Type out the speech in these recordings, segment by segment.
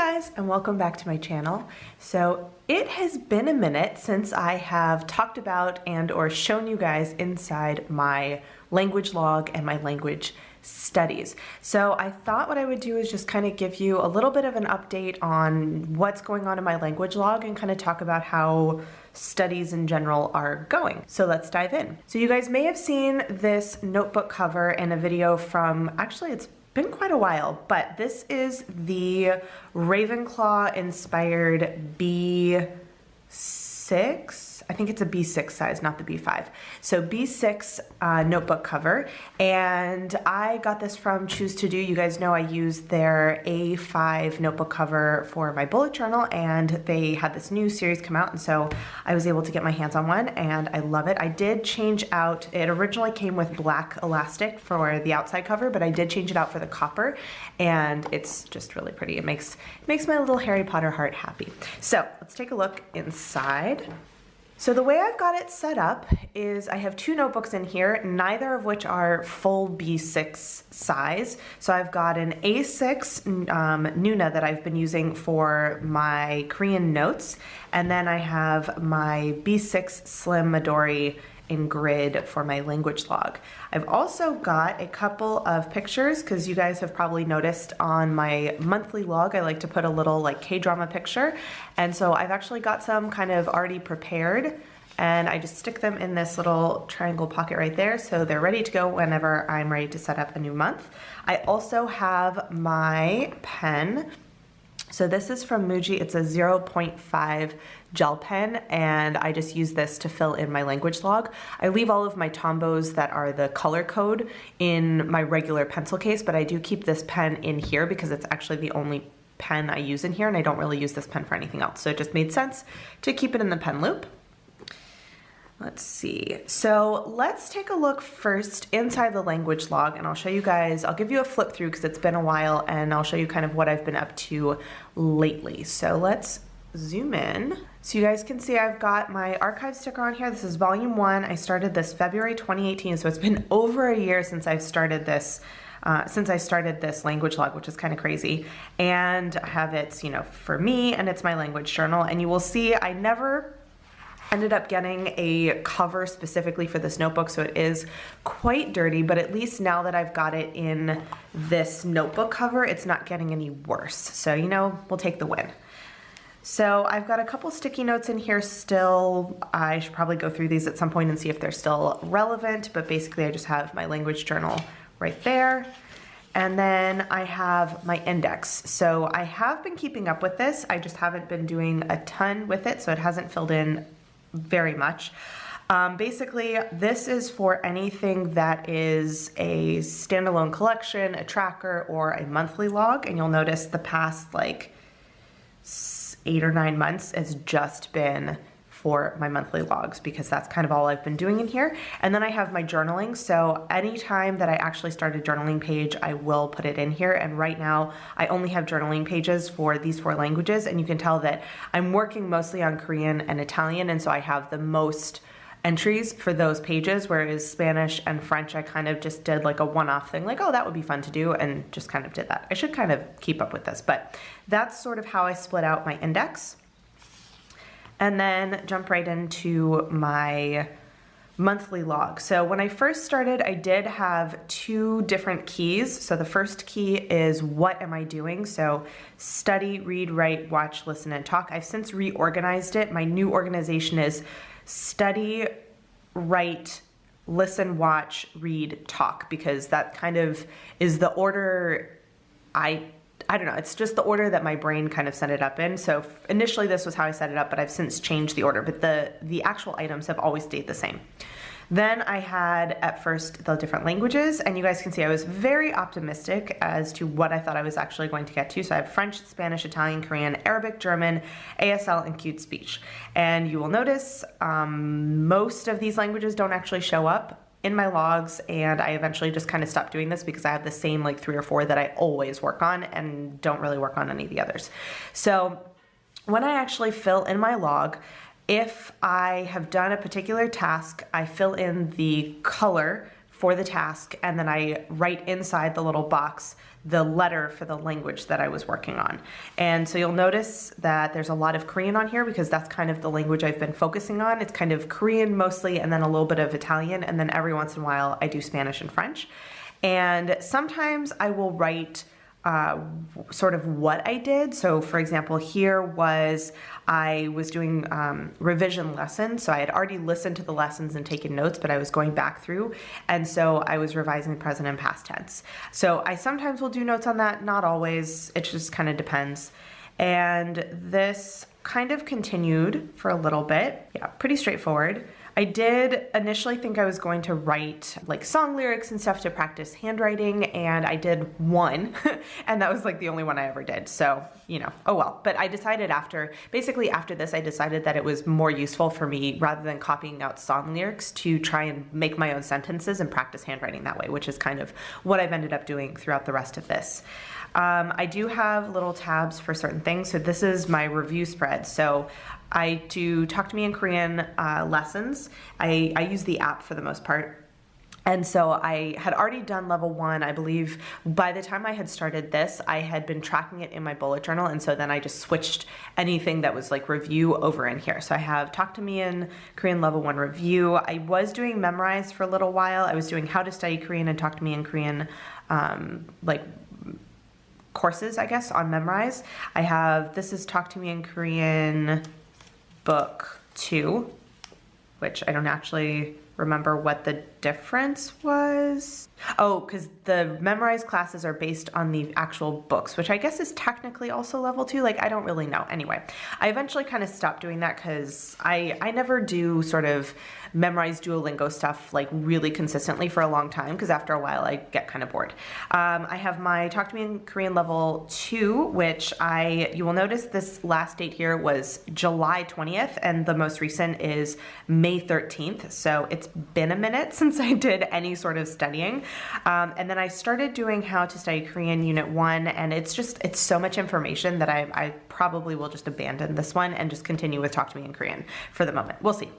guys, and welcome back to my channel. So it has been a minute since I have talked about and or shown you guys inside my language log and my language studies. So I thought what I would do is just kind of give you a little bit of an update on what's going on in my language log and kind of talk about how studies in general are going. So let's dive in. So you guys may have seen this notebook cover in a video from, actually it's been quite a while, but this is the Ravenclaw inspired B6. I think it's a B6 size, not the B5. So B6 notebook cover, and I got this from CHOOSETODO. You guys know I used their A5 notebook cover for my bullet journal, and they had this new series come out, and so I was able to get my hands on one, and I love it. I did change out, it originally came with black elastic for the outside cover, but I did change it out for the copper, and it's just really pretty. It makes my little Harry Potter heart happy. So let's take a look inside. So the way I've got it set up is I have two notebooks in here, neither of which are full B6 size. So I've got an A6 NUUNA that I've been using for my Korean notes, and then I have my B6 Slim Midori in grid for my language log. I've also got a couple of pictures because you guys have probably noticed on my monthly log I like to put a little like K-drama picture, and so I've actually got some kind of already prepared, and I just stick them in this little triangle pocket right there so they're ready to go whenever I'm ready to set up a new month. I also have my pen. So this is from MUJI. It's a 0.5 gel pen, and I just use this to fill in my language log. I leave all of my Tombows that are the color code in my regular pencil case, but I do keep this pen in here because it's actually the only pen I use in here, and I don't really use this pen for anything else. So it just made sense to keep it in the pen loop. Let's see. So let's take a look first inside the language log, and I'll show you guys, I'll give you a flip through because it's been a while, and I'll show you kind of what I've been up to lately. So let's zoom in. So you guys can see I've got my archive sticker on here. This is volume 1. I started this February 2018, so it's been over a year since I've started this language log, which is kind of crazy. And I have it, you know, for me, and it's my language journal. And you will see I never ended up getting a cover specifically for this notebook, so it is quite dirty, but at least now that I've got it in this notebook cover, it's not getting any worse. So, you know, we'll take the win. So I've got a couple sticky notes in here still. I should probably go through these at some point and see if they're still relevant, but basically I just have my language journal right there. And then I have my index. So I have been keeping up with this. I just haven't been doing a ton with it, so it hasn't filled in very much. Basically, this is for anything that is a standalone collection, a tracker, or a monthly log. And you'll notice the past like 8 or 9 months has just been for my monthly logs because that's kind of all I've been doing in here. And then I have my journaling. So anytime that I actually start a journaling page, I will put it in here. And right now I only have journaling pages for these 4 languages. And you can tell that I'm working mostly on Korean and Italian. And so I have the most entries for those pages, whereas Spanish and French, I kind of just did like a one-off thing, like, oh, that would be fun to do, and just kind of did that. I should kind of keep up with this, but that's sort of how I split out my index. And then jump right into my monthly log. So when I first started, I did have 2 different keys. So the first key is what am I doing? So study, read, write, watch, listen, and talk. I've since reorganized it. My new organization is study, write, listen, watch, read, talk, because that kind of is the order I don't know, it's just the order that my brain kind of set it up in. So initially this was how I set it up, but I've since changed the order, but the actual items have always stayed the same. Then I had at first the different languages, and you guys can see I was very optimistic as to what I thought I was actually going to get to. So I have French, Spanish, Italian, Korean, Arabic, German, ASL, and cute speech. And you will notice most of these languages don't actually show up in my logs, and I eventually just kind of stopped doing this because I have the same like 3 or 4 that I always work on and don't really work on any of the others. So when I actually fill in my log, if I have done a particular task, I fill in the color for the task, and then I write inside the little box the letter for the language that I was working on. And so you'll notice that there's a lot of Korean on here because that's kind of the language I've been focusing on. It's kind of Korean mostly, and then a little bit of Italian, and then every once in a while I do Spanish and French. And sometimes I will write sort of what I did. So for example, here I was doing revision lessons. So I had already listened to the lessons and taken notes, but I was going back through. And so I was revising present and past tense. So I sometimes will do notes on that, not always. It just kind of depends. And this kind of continued for a little bit. Yeah, pretty straightforward. I did initially think I was going to write like song lyrics and stuff to practice handwriting, and I did one, and that was like the only one I ever did. So, you know, oh well. But I decided basically after this, I decided that it was more useful for me, rather than copying out song lyrics, to try and make my own sentences and practice handwriting that way, which is kind of what I've ended up doing throughout the rest of this. I do have little tabs for certain things. So this is my review spread. So I do Talk to Me in Korean lessons. I use the app for the most part. And so I had already done level 1, I believe. By the time I had started this, I had been tracking it in my bullet journal. And so then I just switched anything that was like review over in here. So I have Talk to Me in Korean level 1 review. I was doing MEMRISE for a little while. I was doing How to Study Korean and Talk to Me in Korean, like courses, I guess, on MEMRISE. I have, this is Talk to Me in Korean book 2, which I don't actually remember what the difference was. Oh, because the MEMRISE classes are based on the actual books, which I guess is technically also level 2. Like, I don't really know. Anyway, I eventually kind of stopped doing that because I never do sort of MEMRISE Duolingo stuff like really consistently for a long time, because after a while I get kind of bored. I have my Talk to Me in Korean level 2, which you will notice this last date here was July 20th, and the most recent is May 13th. So it's been a minute since I did any sort of studying. And then I started doing How to Study Korean Unit 1, and it's so much information that I probably will just abandon this one and just continue with Talk to Me in Korean for the moment. We'll see.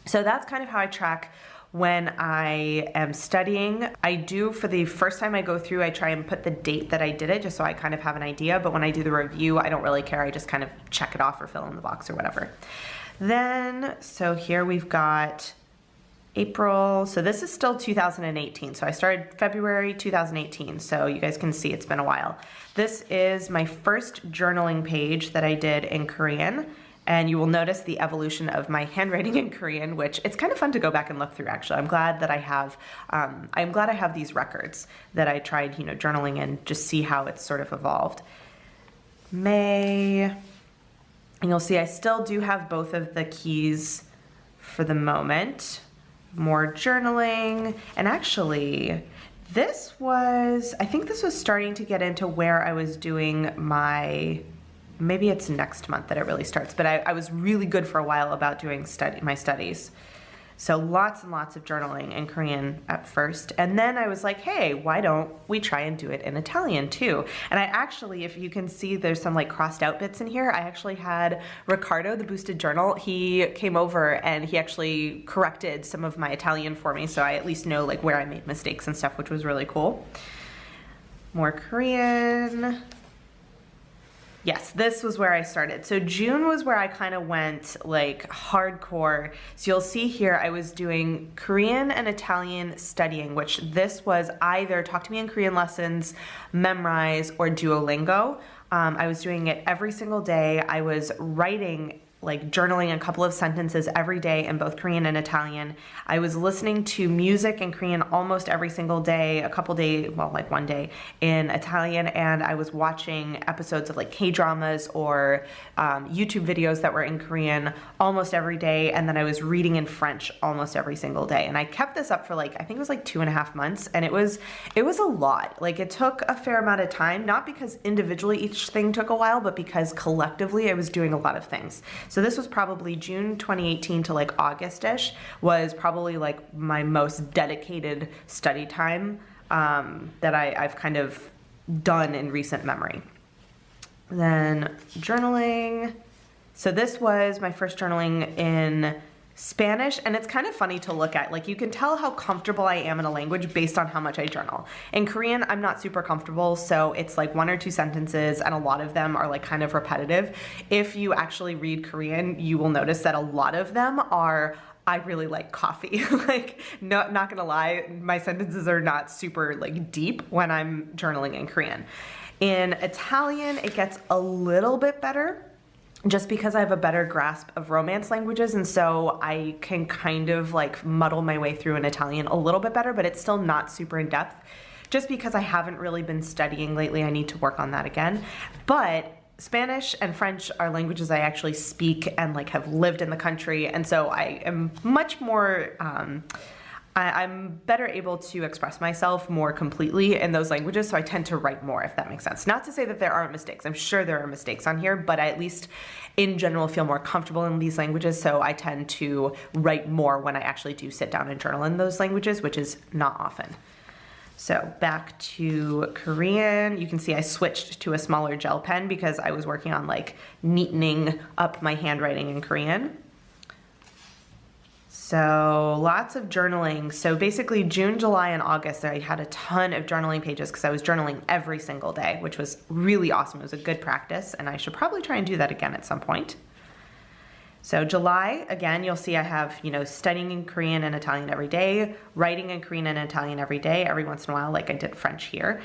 So that's kind of how I track when I am studying. I do, for the first time I go through, I try and put the date that I did it just so I kind of have an idea, but when I do the review, I don't really care. I just kind of check it off or fill in the box or whatever. Then, so here we've got April, so this is still 2018. So I started February 2018, so you guys can see it's been a while. This is my first journaling page that I did in Korean. And you will notice the evolution of my handwriting in Korean, which it's kind of fun to go back and look through, actually. I'm glad that I have these records that I tried, journaling and just see how it's sort of evolved. May, and you'll see I still do have both of the keys for the moment. More journaling, and actually, I think this was starting to get into where I was doing maybe it's next month that it really starts, but I was really good for a while about doing my studies. So lots and lots of journaling in Korean at first. And then I was like, hey, why don't we try and do it in Italian too? And I actually, if you can see, there's some like crossed out bits in here. I actually had Ricardo, the Boosted Journal, he came over and he actually corrected some of my Italian for me. So I at least know like where I made mistakes and stuff, which was really cool. More Korean. Yes, this was where I started. So June was where I kind of went like hardcore. So you'll see here I was doing Korean and Italian studying, which this was either Talk to Me in Korean lessons, MEMRISE, or Duolingo. I was doing it every single day. I was writing, like journaling a couple of sentences every day in both Korean and Italian. I was listening to music in Korean almost every single day, like one day in Italian, and I was watching episodes of like K-dramas or YouTube videos that were in Korean almost every day, and then I was reading in French almost every single day. And I kept this up for I think it was like 2.5 months, and it was a lot. Like it took a fair amount of time, not because individually each thing took a while, but because collectively I was doing a lot of things. So this was probably June 2018 to like August-ish was probably like my most dedicated study time that I've kind of done in recent memory. Then journaling. So this was my first journaling in Spanish, and it's kind of funny to look at, like you can tell how comfortable I am in a language based on how much I journal. In Korean, I'm not super comfortable, so it's like 1 or 2 sentences, and a lot of them are like kind of repetitive. If you actually read Korean, you will notice that a lot of them are, I really like coffee. Like, not gonna lie, my sentences are not super like deep when I'm journaling in Korean. In Italian, it gets a little bit better, just because I have a better grasp of Romance languages, and so I can kind of like muddle my way through in Italian a little bit better, but it's still not super in depth. Just because I haven't really been studying lately, I need to work on that again. But Spanish and French are languages I actually speak and like have lived in the country, and so I am much more I'm better able to express myself more completely in those languages, so I tend to write more, if that makes sense. Not to say that there aren't mistakes. I'm sure there are mistakes on here, but I at least in general feel more comfortable in these languages, so I tend to write more when I actually do sit down and journal in those languages, which is not often. So back to Korean, you can see I switched to a smaller gel pen because I was working on like neatening up my handwriting in Korean. So lots of journaling. So basically June, July, and August, I had a ton of journaling pages because I was journaling every single day, which was really awesome. It was a good practice, and I should probably try and do that again at some point. So July, again, you'll see I have, you know, studying in Korean and Italian every day, writing in Korean and Italian every day, every once in a while, like I did French here,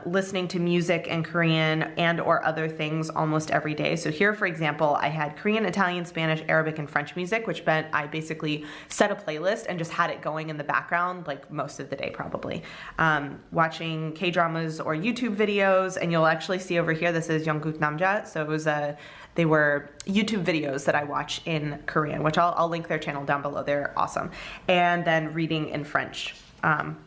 listening to music in Korean and or other things almost every day. So here, for example, I had Korean, Italian, Spanish, Arabic, and French music, which meant I basically set a playlist and just had it going in the background, like most of the day probably. Watching K-dramas or YouTube videos, and you'll actually see over here, this is 영국남자. So it was they were YouTube videos that I watch in Korean, which I'll link their channel down below. They're awesome. And then reading in French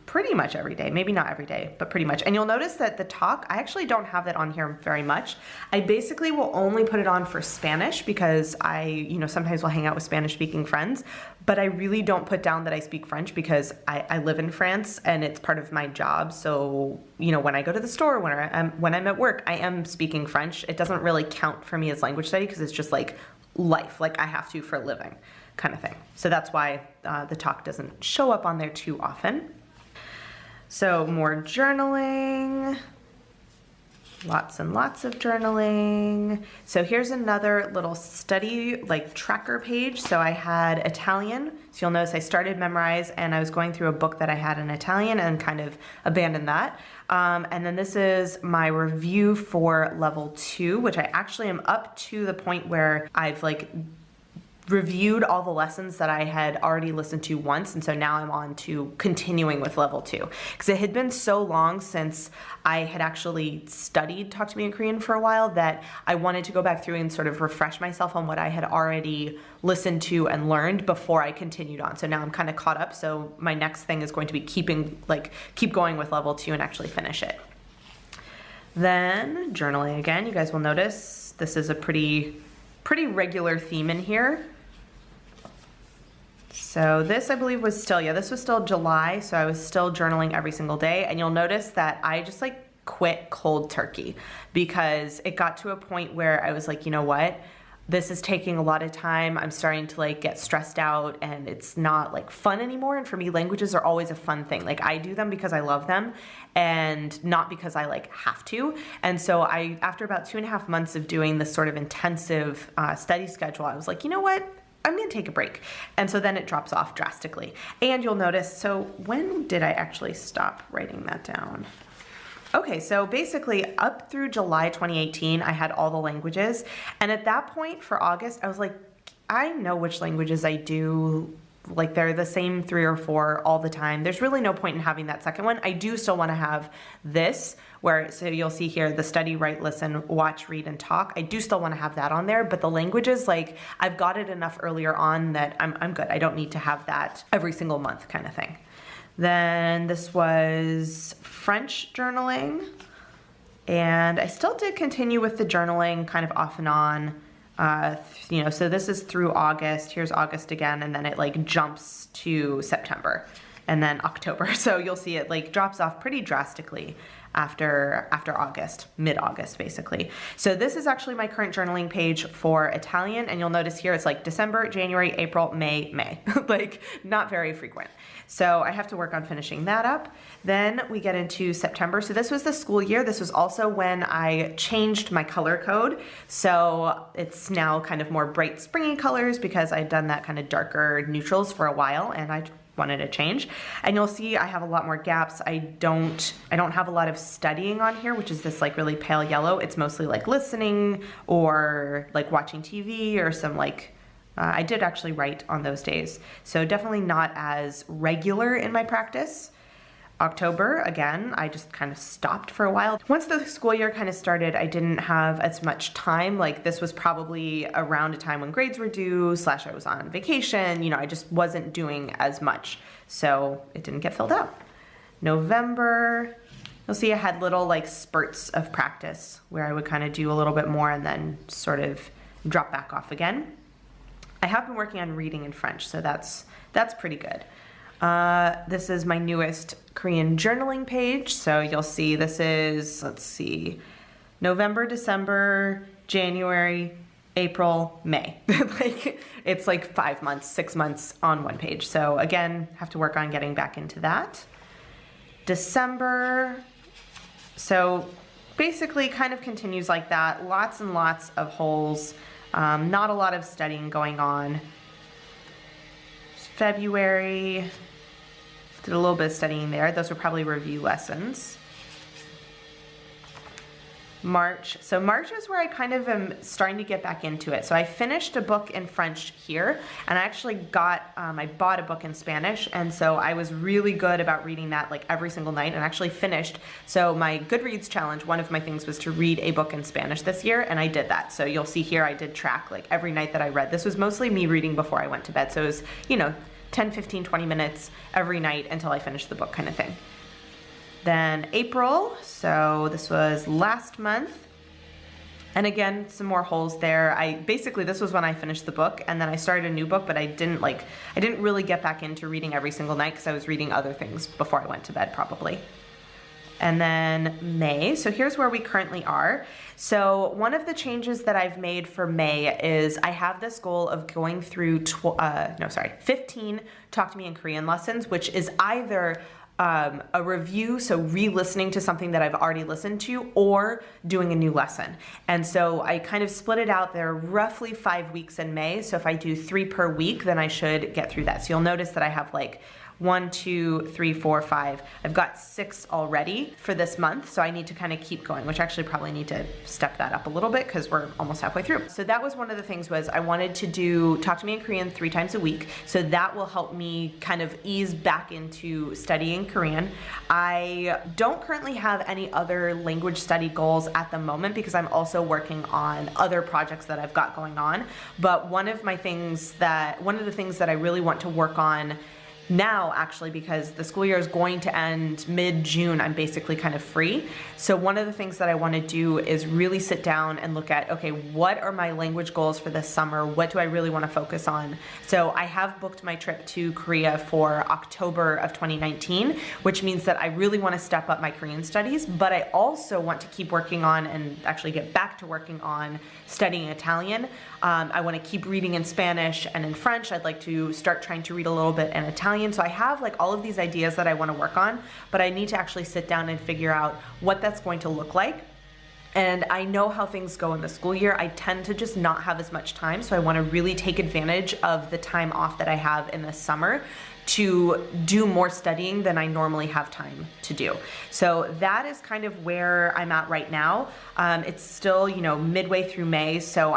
pretty much every day. Maybe not every day, but pretty much. And you'll notice that the talk, I actually don't have that on here very much. I basically will only put it on for Spanish because I, you know, sometimes will hang out with Spanish speaking friends, but I really don't put down that I speak French because I live in France and it's part of my job. So, you know, when I go to the store, when I'm at work, I am speaking French. It doesn't really count for me as language study because it's just like life, like I have to for a living kind of thing. So that's why the talk doesn't show up on there too often. So more journaling, lots and lots of journaling. So here's another little study like tracker page. So I had Italian. So you'll notice I started MEMRISE and I was going through a book that I had in Italian and kind of abandoned that. And then this is my review for level 2, which I actually am up to the point where I've like reviewed all the lessons that I had already listened to once, and so now I'm on to continuing with level 2 because it had been so long since I had actually studied Talk to Me in Korean for a while that I wanted to go back through and sort of refresh myself on what I had already listened to and learned before I continued on. So now I'm kind of caught up, so my next thing is going to be keep going with level 2 and actually finish it. Then journaling again. You guys will notice this is a pretty regular theme in here. So this, I believe, was still, this was still July, so I was still journaling every single day, and you'll notice that I just like quit cold turkey because it got to a point where I was like, you know what? This is taking a lot of time. I'm starting to like get stressed out and it's not like fun anymore. And for me, languages are always a fun thing. Like I do them because I love them and not because I like have to. And so after about 2.5 months of doing this sort of intensive study schedule, I was like, you know what? I'm gonna take a break. And so then it drops off drastically. And you'll notice, so when did I actually stop writing that down? Okay, so basically up through July 2018, I had all the languages. And at that point for August, I was like, I know which languages I do. Like they're the same 3 or 4 all the time. There's really no point in having that second one. I do still want to have this where, so you'll see here, the study, write, listen, watch, read, and talk. I do still want to have that on there, but the languages, like I've got it enough earlier on that I'm good. I don't need to have that every single month kind of thing. Then this was French journaling, and I still did continue with the journaling kind of off and on. You know, so this is through August. Here's August again, and then it like jumps to September and then October. So you'll see it like drops off pretty drastically after August, mid-August basically. So this is actually my current journaling page for Italian, and you'll notice here it's like December, January, April, May, like not very frequent. So I have to work on finishing that up. Then we get into September. So this was the school year. This was also when I changed my color code. So it's now kind of more bright springy colors because I'd done that kind of darker neutrals for a while, and I wanted a change. And you'll see I have a lot more gaps. I don't have a lot of studying on here, which is this like really pale yellow. It's mostly like listening or like watching TV or some like, I did actually write on those days. So definitely not as regular in my practice. October, again, I just kind of stopped for a while. Once the school year kind of started, I didn't have as much time. Like this was probably around a time when grades were due, / I was on vacation. You know, I just wasn't doing as much. So it didn't get filled out. November, you'll see I had little like spurts of practice where I would kind of do a little bit more and then sort of drop back off again. I have been working on reading in French, so that's pretty good. This is my newest Korean journaling page. So you'll see this is, let's see, November, December, January, April, May. Like it's like 5 months, 6 months on one page. So again, have to work on getting back into that. December, so basically kind of continues like that. Lots and lots of holes. Not a lot of studying going on. February, did a little bit of studying there. Those were probably review lessons. March, so March is where I kind of am starting to get back into it. So I finished a book in French here, and I actually I bought a book in Spanish, and so I was really good about reading that like every single night and actually finished. So my Goodreads challenge, one of my things was to read a book in Spanish this year, and I did that. So you'll see here I did track like every night that I read. This was mostly me reading before I went to bed. So it was, you know, 10, 15, 20 minutes every night until I finished the book kind of thing. Then April, so this was last month. And again, some more holes there. Basically this was when I finished the book, and then I started a new book, but I didn't really get back into reading every single night because I was reading other things before I went to bed probably. And then May, so here's where we currently are. So one of the changes that I've made for May is I have this goal of going through 15 Talk to Me in Korean lessons, which is either a review, so re-listening to something that I've already listened to, or doing a new lesson. And so I kind of split it out. There are roughly 5 weeks in May, so if I do 3 per week, then I should get through that. So you'll notice that I have like 1, 2, 3, 4, 5. I've got 6 already for this month, so I need to kind of keep going, which I actually probably need to step that up a little bit because we're almost halfway through. So that was one of the things, was I wanted to do Talk to Me in Korean 3 times a week. So that will help me kind of ease back into studying Korean. I don't currently have any other language study goals at the moment because I'm also working on other projects that I've got going on. But one of the things that I really want to work on now, actually, because the school year is going to end mid-June, I'm basically kind of free. So one of the things that I want to do is really sit down and look at, okay, what are my language goals for this summer? What do I really want to focus on? So I have booked my trip to Korea for October of 2019, which means that I really want to step up my Korean studies, but I also want to keep working on and actually get back to working on studying Italian. I want to keep reading in Spanish and in French. I'd like to start trying to read a little bit in Italian. So I have like all of these ideas that I want to work on, but I need to actually sit down and figure out what that's going to look like. And I know how things go in the school year. I tend to just not have as much time. So I want to really take advantage of the time off that I have in the summer to do more studying than I normally have time to do. So that is kind of where I'm at right now. It's still, you know, midway through May. So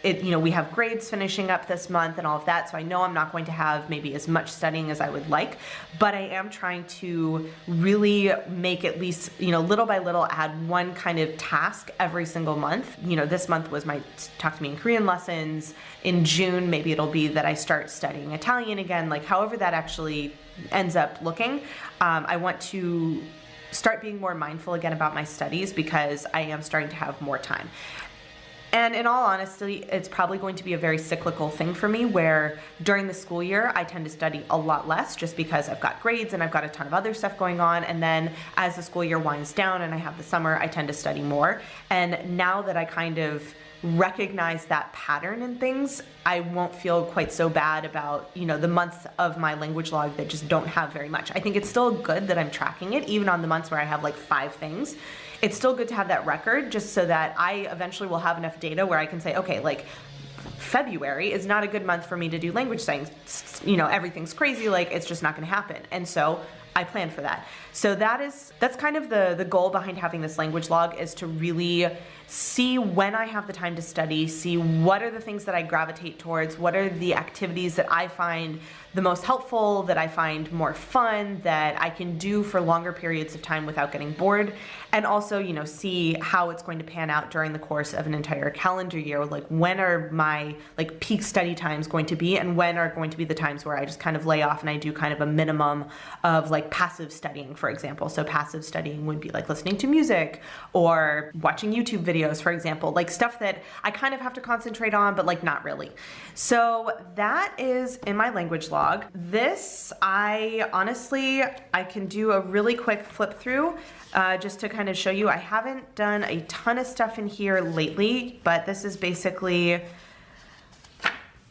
we have grades finishing up this month and all of that, so I know I'm not going to have maybe as much studying as I would like, but I am trying to really make at least, you know, little by little add one kind of task every single month. You know, this month was my Talk to Me in Korean lessons. In June, maybe it'll be that I start studying Italian again, like however that actually ends up looking. I want to start being more mindful again about my studies because I am starting to have more time. And in all honesty, it's probably going to be a very cyclical thing for me where during the school year, I tend to study a lot less just because I've got grades and I've got a ton of other stuff going on. And then as the school year winds down and I have the summer, I tend to study more. And now that I kind of recognize that pattern in things, I won't feel quite so bad about, you know, the months of my language log that just don't have very much. I think it's still good that I'm tracking it, even on the months where I have like 5 things. It's still good to have that record just so that I eventually will have enough data where I can say, okay, like February is not a good month for me to do language studying. You know, everything's crazy, like it's just not gonna happen. And so I plan for that. So that's kind of the goal behind having this language log, is to really see when I have the time to study, see what are the things that I gravitate towards, what are the activities that I find the most helpful, that I find more fun, that I can do for longer periods of time without getting bored, and also, you know, see how it's going to pan out during the course of an entire calendar year. Like when are my like peak study times going to be, and when are going to be the times where I just kind of lay off and I do kind of a minimum of like passive studying, for example. So passive studying would be like listening to music or watching YouTube videos, for example, like stuff that I kind of have to concentrate on, but like not really. So that is in my language log. This, I can do a really quick flip through just to kind of show you. I haven't done a ton of stuff in here lately, but this is basically,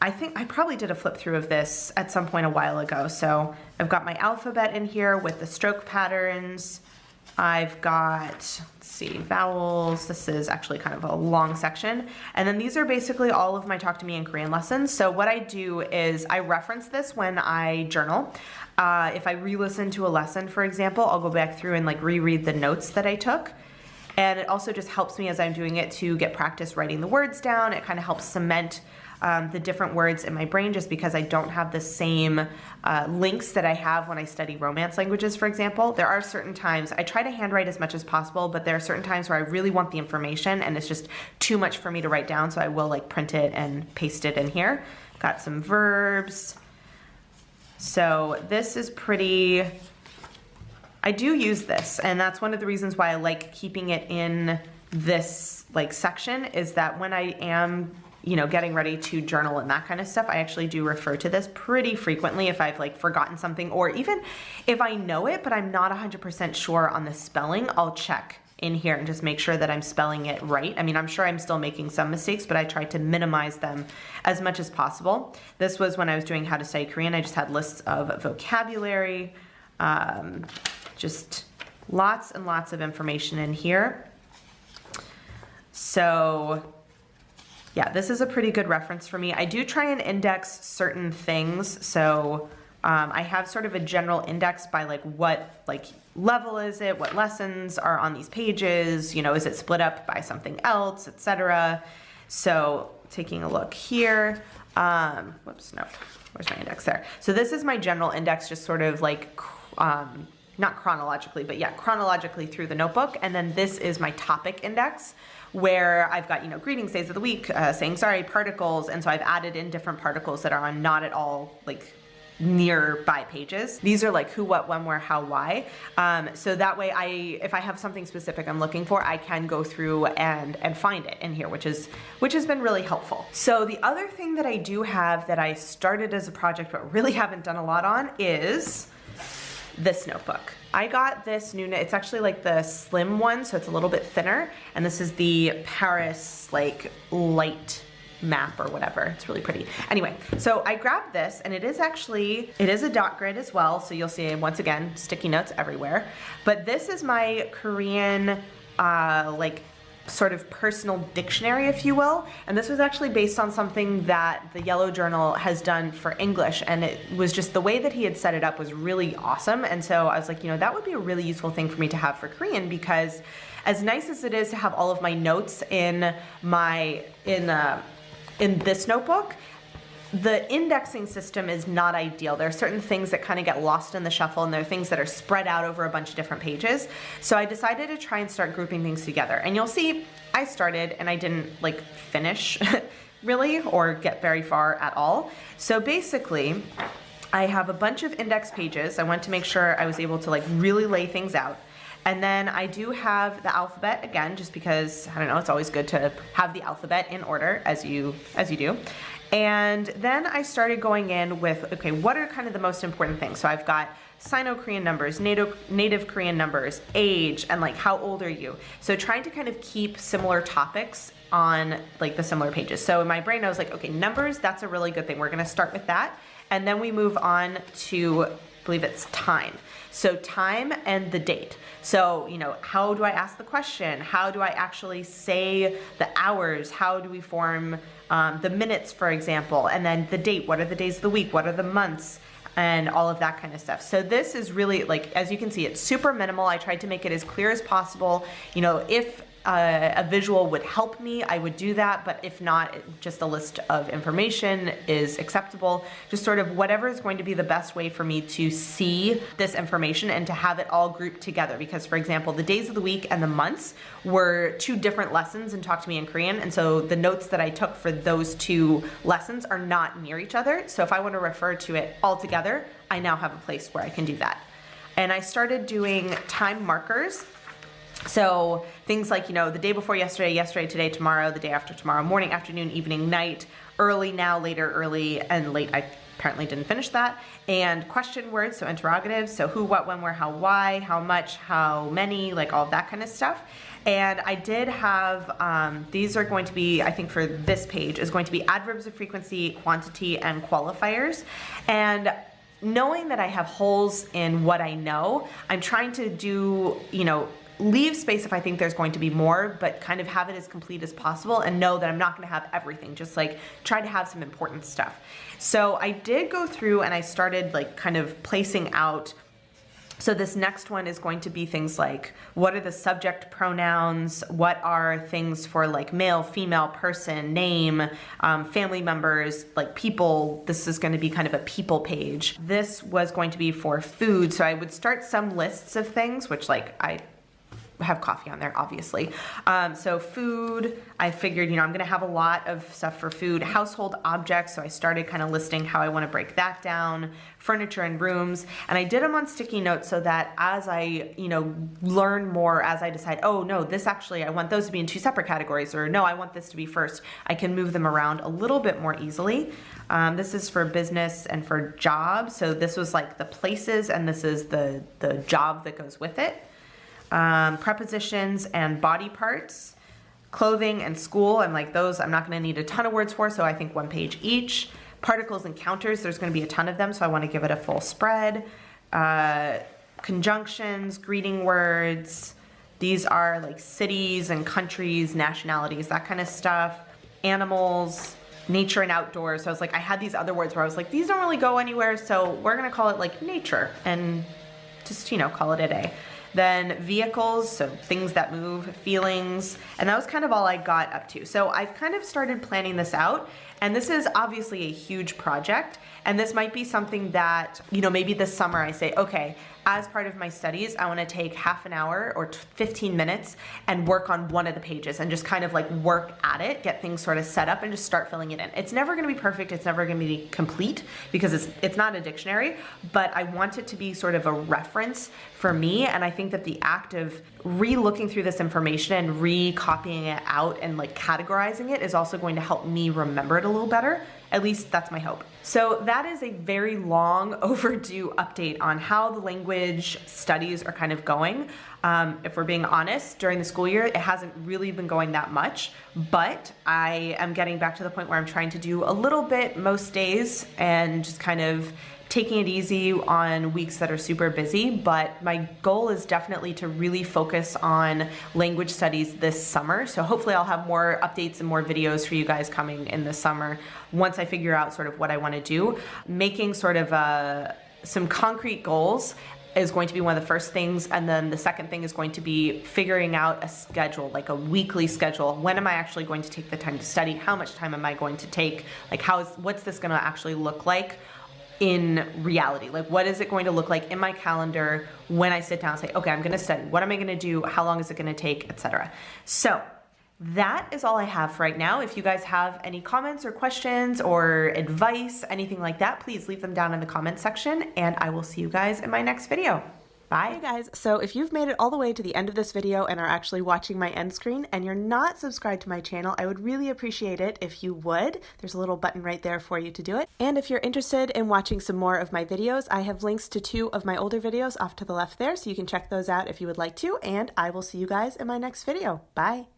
I think I probably did a flip through of this at some point a while ago. So I've got my alphabet in here with the stroke patterns. I've got, let's see, vowels. This is actually kind of a long section. And then these are basically all of my Talk to Me in Korean lessons. So what I do is I reference this when I journal. If I re-listen to a lesson, for example, I'll go back through and like reread the notes that I took. And it also just helps me as I'm doing it to get practice writing the words down. It kind of helps cement the different words in my brain, just because I don't have the same links that I have when I study Romance languages, for example. There are certain times, I try to handwrite as much as possible, but there are certain times where I really want the information and it's just too much for me to write down, so I will like print it and paste it in here. Got some verbs. So this is pretty, I do use this, and that's one of the reasons why I like keeping it in this like section, is that when I am, you know, getting ready to journal and that kind of stuff, I actually do refer to this pretty frequently if I've like forgotten something, or even if I know it but I'm not 100% sure on the spelling, I'll check in here and just make sure that I'm spelling it right. I mean, I'm sure I'm still making some mistakes, but I try to minimize them as much as possible. This was when I was doing How to Study Korean. I just had lists of vocabulary, just lots and lots of information in here. So yeah, this is a pretty good reference for me. I do try and index certain things. So I have sort of a general index by like what like level is it, what lessons are on these pages, you know, is it split up by something else, etc. So taking a look here, whoops, no, where's my index there? So this is my general index, just sort of like, not chronologically, but yeah, chronologically through the notebook. And then this is my topic index, where I've got, you know, greetings, days of the week, saying sorry, particles. And so I've added in different particles that are on not at all like nearby pages. These are like who, what, when, where, how, why. So that way if I have something specific I'm looking for, I can go through and find it in here, which has been really helpful. So the other thing that I do have that I started as a project but really haven't done a lot on is this notebook. I got this NUUNA, it's actually like the slim one, so it's a little bit thinner, and this is the Paris like light map or whatever. It's really pretty. Anyway, so I grabbed this, and it is a dot grid as well, so you'll see once again sticky notes everywhere. But this is my Korean like sort of personal dictionary, if you will. And this was actually based on something that the Yellow Journal has done for English, and it was just the way that he had set it up was really awesome. And so I was like, you know, that would be a really useful thing for me to have for Korean, because as nice as it is to have all of my notes in this notebook, the indexing system is not ideal. There are certain things that kind of get lost in the shuffle, and there are things that are spread out over a bunch of different pages. So I decided to try and start grouping things together. And you'll see I started and I didn't like finish really or get very far at all. So basically I have a bunch of index pages. I want to make sure I was able to like really lay things out. And then I do have the alphabet again, just because, I don't know, it's always good to have the alphabet in order as you do. And then I started going in with, okay, what are kind of the most important things? So I've got Sino-Korean numbers, native Korean numbers, age, and like how old are you? So trying to kind of keep similar topics on like the similar pages. So in my brain, I was like, okay, numbers, that's a really good thing. We're gonna start with that. And then we move on to, I believe it's time. So time and the date. So, you know, how do I ask the question? How do I actually say the hours? How do we form the minutes, for example? And then the date, what are the days of the week? What are the months? And all of that kind of stuff. So this is really, like, as you can see, it's super minimal. I tried to make it as clear as possible. You know, if a visual would help me, I would do that, but if not, just a list of information is acceptable. Just sort of whatever is going to be the best way for me to see this information and to have it all grouped together. Because, for example, the days of the week and the months were two different lessons in Talk to Me in Korean, and so the notes that I took for those two lessons are not near each other. So if I want to refer to it all together, I now have a place where I can do that. And I started doing time markers. So things like, you know, the day before yesterday, yesterday, today, tomorrow, the day after tomorrow, morning, afternoon, evening, night, early, now, later, early, and late. I apparently didn't finish that. And question words, so interrogatives, so who, what, when, where, how, why, how much, how many, like all of that kind of stuff. And I did have, these are going to be, I think for this page, is going to be adverbs of frequency, quantity, and qualifiers. And knowing that I have holes in what I know, I'm trying to do, you know, leave space if I think there's going to be more, but kind of have it as complete as possible and know that I'm not going to have everything, just like try to have some important stuff. So I did go through and I started like kind of placing out. So this next one is going to be things like, what are the subject pronouns? What are things for like male, female, person, name, family members, like people? This is going to be kind of a people page. This was going to be for food. So I would start some lists of things, which like I have coffee on there, obviously. So food, I figured, you know, I'm gonna have a lot of stuff for food. Household objects, so I started kind of listing how I wanna break that down. Furniture and rooms, and I did them on sticky notes so that as I, you know, learn more, as I decide, oh no, this actually, I want those to be in two separate categories, or no, I want this to be first, I can move them around a little bit more easily. This is for business and for jobs, so this was like the places, and this is the job that goes with it. Prepositions and body parts, clothing and school, I'm like those I'm not going to need a ton of words for, so I think one page each. Particles and counters, there's going to be a ton of them, so I want to give it a full spread. Conjunctions, greeting words, these are like cities and countries, nationalities, that kind of stuff. Animals, nature and outdoors, so I was like, I had these other words where I was like, these don't really go anywhere, so we're going to call it like nature and just, you know, call it a day. Then vehicles, so things that move, feelings, and that was kind of all I got up to. So I've kind of started planning this out, and this is obviously a huge project, and this might be something that, you know, maybe this summer I say, okay, as part of my studies, I want to take half an hour or 15 minutes and work on one of the pages and just kind of like work at it, get things sort of set up and just start filling it in. It's never going to be perfect. It's never going to be complete because it's not a dictionary, but I want it to be sort of a reference for me. And I think that the act of re-looking through this information and re-copying it out and like categorizing it is also going to help me remember it a little better. At least that's my hope. So that is a very long overdue update on how the language studies are kind of going. If we're being honest, during the school year, it hasn't really been going that much, but I am getting back to the point where I'm trying to do a little bit most days and just kind of taking it easy on weeks that are super busy, but my goal is definitely to really focus on language studies this summer. So hopefully I'll have more updates and more videos for you guys coming in the summer once I figure out sort of what I want to do. Making sort of some concrete goals is going to be one of the first things, and then the second thing is going to be figuring out a schedule, like a weekly schedule. When am I actually going to take the time to study? How much time am I going to take? Like what's this going to actually look like in reality? Like, what is it going to look like in my calendar when I sit down and say, okay, I'm going to study. What am I going to do? How long is it going to take, etc. So that is all I have for right now. If you guys have any comments or questions or advice, anything like that, please leave them down in the comment section, and I will see you guys in my next video. Bye. Hey guys, so if you've made it all the way to the end of this video and are actually watching my end screen and you're not subscribed to my channel, I would really appreciate it if you would. There's a little button right there for you to do it. And if you're interested in watching some more of my videos, I have links to 2 of my older videos off to the left there, so you can check those out if you would like to, and I will see you guys in my next video. Bye.